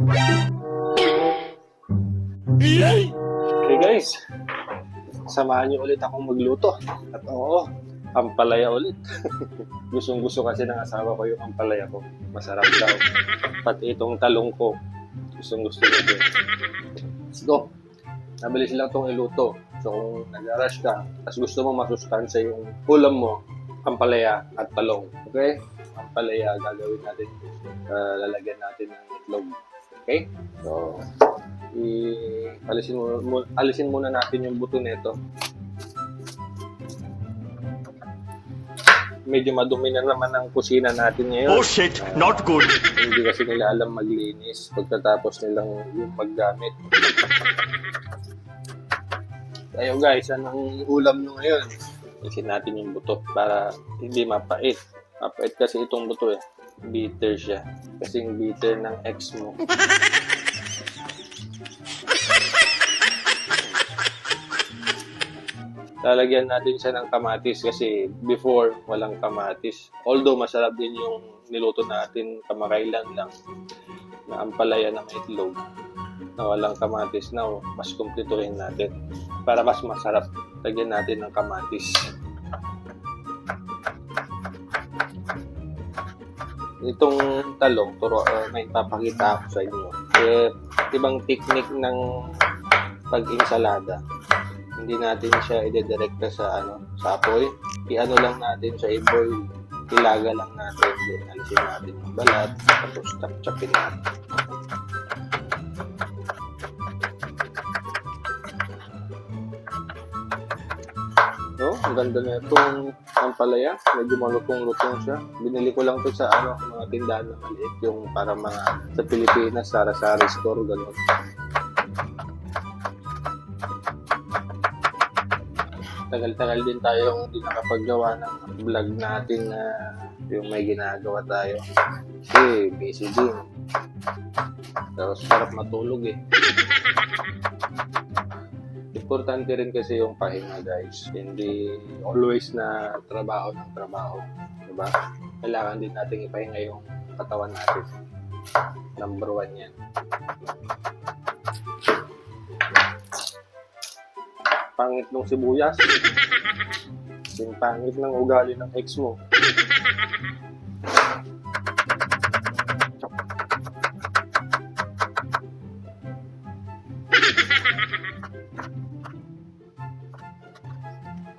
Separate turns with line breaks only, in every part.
Hey guys, samahan niyo ulit akong magluto. At oo, ampalaya ulit. Gustong-gusto kasi ng asawa ko yung ampalaya ko. Masarap daw. Pati itong talong ko, gustong-gusto niya din. Let's go. Nabilis lang itong iluto. So kung nag-rush ka, tapos gusto mo masustansya yung ulam mo, ampalaya at talong. Okay? Ampalaya, gagawin natin. Lalagyan natin ng itlog. Okay? So, alisin muna natin yung buto nito. Medyo madumi na naman ang kusina natin ngayon.
Oh shit, not good.
Hindi kasi nila alam maglinis pagkatapos nilang yung maggamit. Tayo guys, anong ulam nyo ngayon? Alisin natin yung buto para hindi mapait. Mapait kasi itong buto eh. Bitter siya. Kasing bitter ng ex mo. Lalagyan natin siya ng kamatis kasi before walang kamatis. Although masarap din yung niluto natin kamakailan lang na ampalaya ng itlog na walang kamatis. Now, mas kumpletuhin natin para mas masarap. Lagyan natin ng kamatis. Itong talong, may papakita ako sa inyo. Ibang technique ng pag-insalada. Hindi natin siya i-direkta sa apoy. I-ano lang natin siya, i-boil. Ilaga lang natin. Then, alisin natin yung balat. Tapos, chop-chopin natin. So, ang ganda na itong ampalaya. Medyo malutong-lutong siya. Binili ko lang ito sa mga tindahan na maliit. Yung para mga sa Pilipinas, sari-sari store, gano'n. Tagal-tagal din tayo hindi nakapaggawa ng vlog natin na yung may ginagawa tayo. Kasi busy din. Tapos sarap matulog eh. Importante rin kasi yung pahinga guys. Hindi always na trabaho ng trabaho. Diba? Kailangan din natin ipahinga yung katawan natin. Number 1 yan. Pangit ng sibuyas. Yung pangit ng ugali ng ex mo.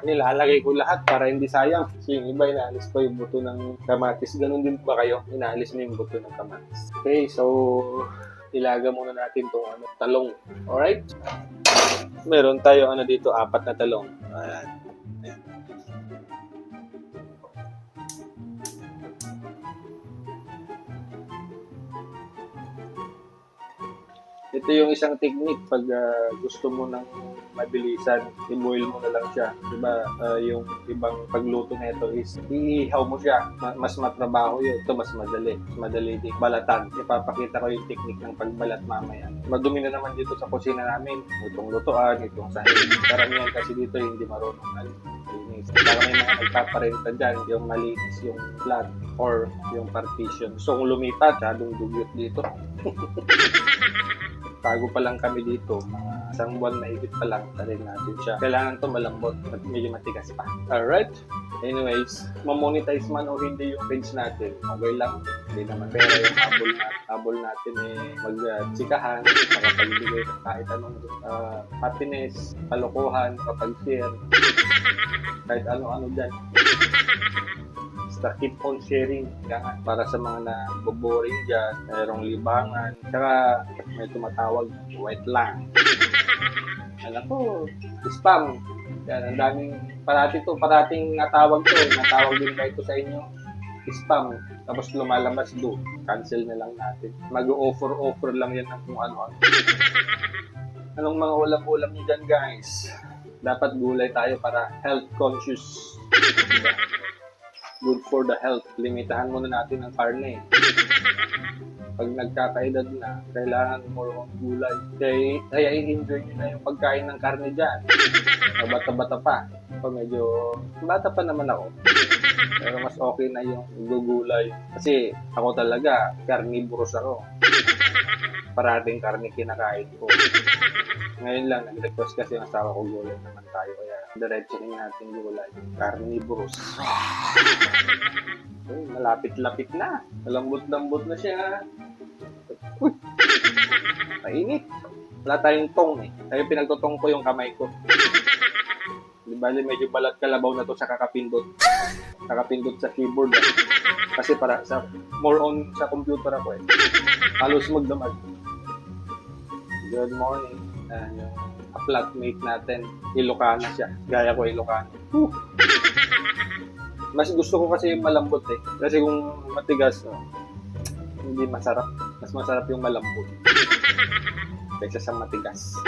Nilalagay ko lahat para hindi sayang. Kasi yung iba, inaalis ko yung buto ng kamatis. Ganun din ba kayo? Inaalis na yung buto ng kamatis. Okay, so ilaga muna natin itong talong. Alright? Meron tayo dito, 4 na talong. Ayan. Ayan. Ito yung isang technique pag gusto mo ng mabilisan, i-boil mo na lang siya. Diba, yung ibang pagluto na ito is iihaw mo siya. Mas matrabaho yun. Ito mas madali. Mas madali din balatan. Ipapakita ko yung technique ng pagbalat mamaya. Madumi na naman dito sa kusina namin. Itong lutuan, itong sahig. Karamihan kasi dito hindi marunong malinis. Para may mga nagpaparenta dyan, yung malinis yung flat or yung partition. So kung lumipat, masyadong dugyot dito. Bago pa lang kami dito, mga isang buwan na higit pa lang, tarin natin siya. Kailangan to malambot at medyo matigas pa. Alright? Anyways, mamonetize man o hindi yung page natin, okay lang. Hindi naman. Pero yung habol natin magtsikahan, makapagbigay ng kahit anong happiness, kalokohan, kapag share, kahit ano-ano dyan. Basta keep on sharing para sa mga naboboring dyan, mayroong libangan, saka may tumatawag, wait lang. Alam ko, spam. Yan, ang daming, parating natawag din ba ito sa inyo? Spam. Tapos lumalabas do. Cancel na lang natin. Mag-offer lang yan ng kung ano-ano. Anong mga ulam-ulam nyo dyan guys? Dapat gulay tayo para health conscious. Diba? Good for the health. Limitahan muna natin ang karne. Pag nagkakaedad na, kailangan more on gulay. Kaya i-enjoy nyo na yung pagkain ng karne dyan. Bata-bata pa. Medyo bata pa naman ako. Pero mas okay na yung gugulay. Kasi ako talaga, carnivorous ako. parating karne kinakain ko. Ngayon lang, nag-request kasi yung asawa ko gulay naman tayo. Kaya diretsuhin natin gulay. Carnivorous. Uy, malapit-lapit na. Malambot-lambot na siya. Uy! Mainit. Wala tayong tong eh. Kaya pinagtutong ko yung kamay ko. Di bali, medyo balat kalabaw na to sa kakapindot. Kakapindot sa keyboard. Kasi para sa more on sa computer ako eh. Halos magdamag. Good morning. Yung flatmate natin, Ilocana siya. Gaya ko Ilocana. Mas gusto ko kasi yung malambot eh. Kasi kung matigas, hindi masarap. Mas masarap yung malambot. Kaysa sa matigas.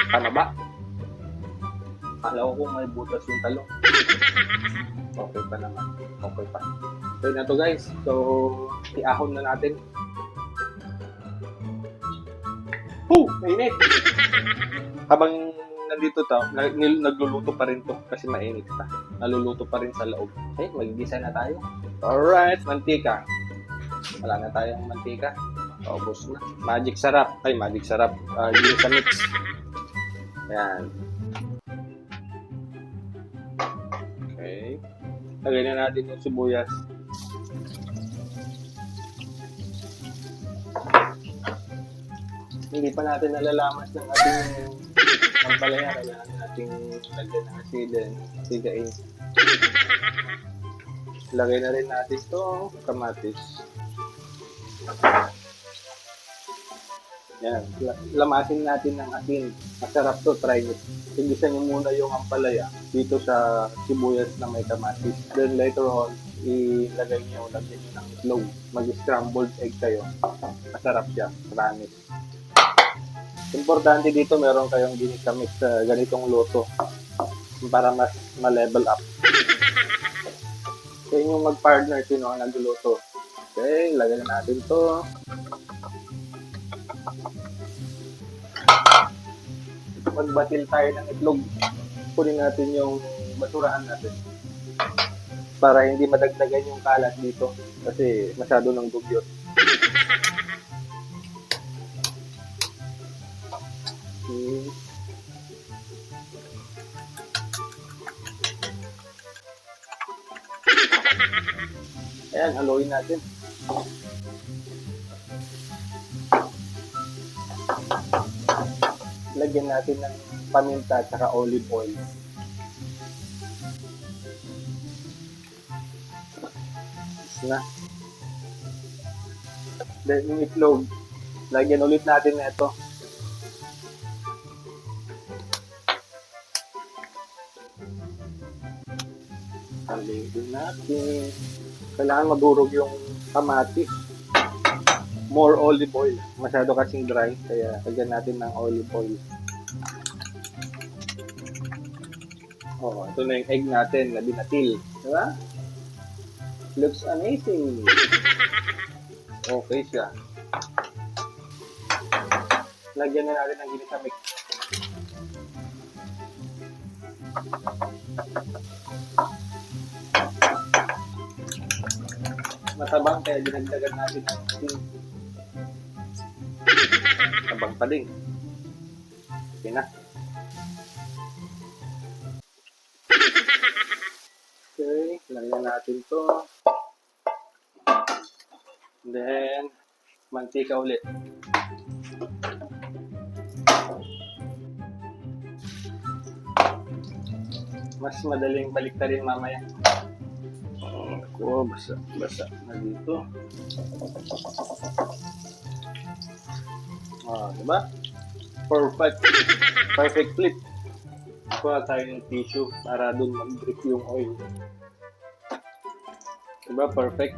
Tama ba? Alam ko kung may butas yung talong. Okay pa naman. Okay pa. Okay na to guys. So, iahon na natin. Mainit! Habang nandito to, nagluluto pa rin to kasi mainit pa. Naluluto pa rin sa loob. Okay, mag-gisa na tayo. Alright, mantika. Wala na tayong mantika. Paubos na. Magic sarap. Ay, magic sarap. Ginisa mix. Ayan. Okay. Lagay na natin yung sibuyas. Hindi pa natin nalalamas ng ating ampalaya. Kailangan nating lagyan ng asin, sigain. Lagay na rin natin ito, kamatis. Yan. Lamasin natin ng asin. Masarap to, try it. Igisa nyo muna yung ampalaya dito sa sibuyas na may kamatis. Then later on, lagyan nyo ng itlog. Mag-scrambled egg kayo. Masarap siya. Promise. Importante dito meron kayong ginikamit sa ganitong luto para mas ma-level up. Kaya yung mag-partner, sino ang nagluluto. Okay, lagyan natin to. Magbatil tayo ng itlog. Kunin natin yung basurahan natin. Para hindi madagdagan yung kalat dito. Kasi masyado ng dugyot. Ayan, haluin natin. Lagyan natin ng paminta at saka olive oil. Na. Then yung itlog, lagyan ulit natin na ito. Haluin natin. Kailangan madurog yung kamatis. More olive oil. Masyado kasing dry, kaya lagyan natin ng olive oil. Oh, ito na yung egg natin na binatil. Diba? Looks amazing. Okay siya. Lagyan na natin ng ginisa mix. Matabang kaya dinagdagan natin ng asin. Tabang pa din. Okay na. Okay, lagyan natin to. Then, mantika ulit. Mas madaling baliktarin mamaya. Ako, basa na dito. Diba? Perfect. Perfect flip. Kuha tayo ng tissue para dun mag-drip yung oil. Diba? Perfect.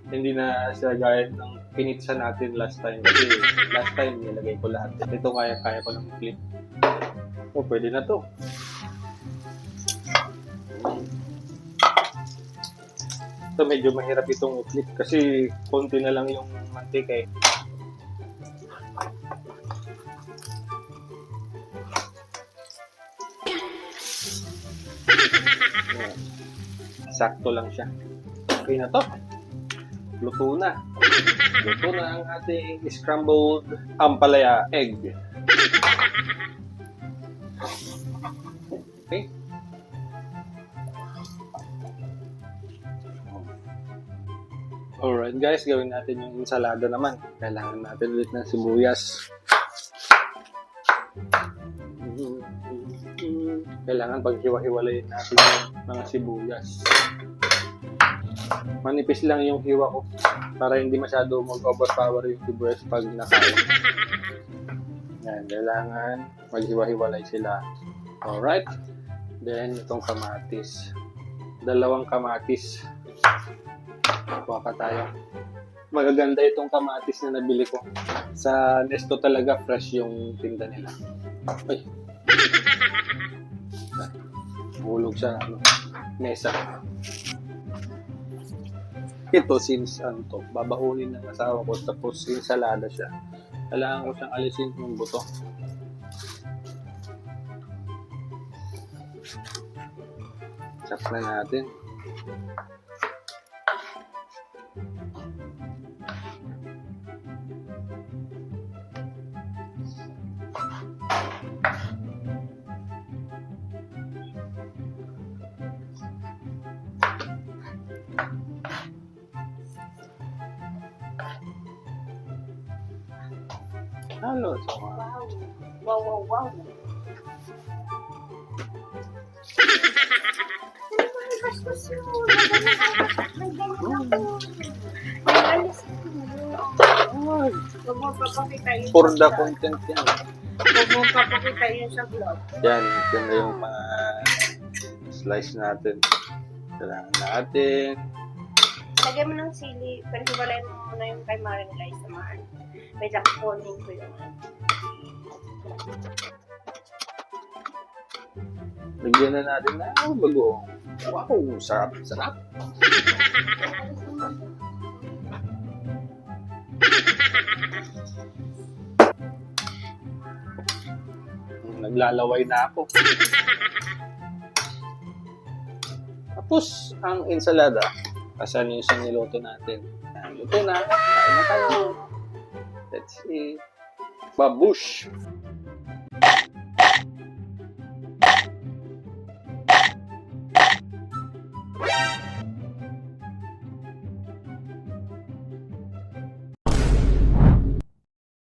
Hindi na siya gaya ng pinitsa natin last time. Kasi last time nilagay ko lahat. Ito kaya ko ng flip. Oh, pwede na to. So, medyo mahirap itong i-flip kasi konti na lang yung mantika eh. Sakto lang siya. Okay na to. luto na. Luto na ang ating scrambled ampalaya egg. Okay. Alright guys, gawin natin yung ensalada naman. Kailangan natin ulit ng sibuyas. Kailangan paghiwa-hiwalayin natin yung mga sibuyas. Manipis lang yung hiwa ko para hindi masyado mag-overpower yung sibuyas pag nakain. Yan, kailangan maghiwa-hiwalay sila. Alright. Then, itong kamatis. 2 kamatis. Kuha pa tayo. Magaganda itong kamatis na nabili ko. Sa Nesto talaga fresh yung tinda nila. Ay. Hulog sa mesa. Ito since babaunin ng asawa ko tapos ensalada siya. Kailangan ko siyang alisin yung buto. Chop na natin. Halo.
Wow. Huwag mo papakita yun
For the
sa
content yan.
Huwag mo papakita yun sa vlog.
Yan na yung mga slice natin. Kailangan natin.
Lagyan mo ng sili, pero hiwalay mo muna yung kay Maring Liza naman. May kukunin ko yun.
Lagyan na natin na bagoong. Wow, sarap. Naglalaway na ako. Tapos, ang ensalada, asan yung isang niluto natin? Luto na. Kain na tayo. Let's see. Babush!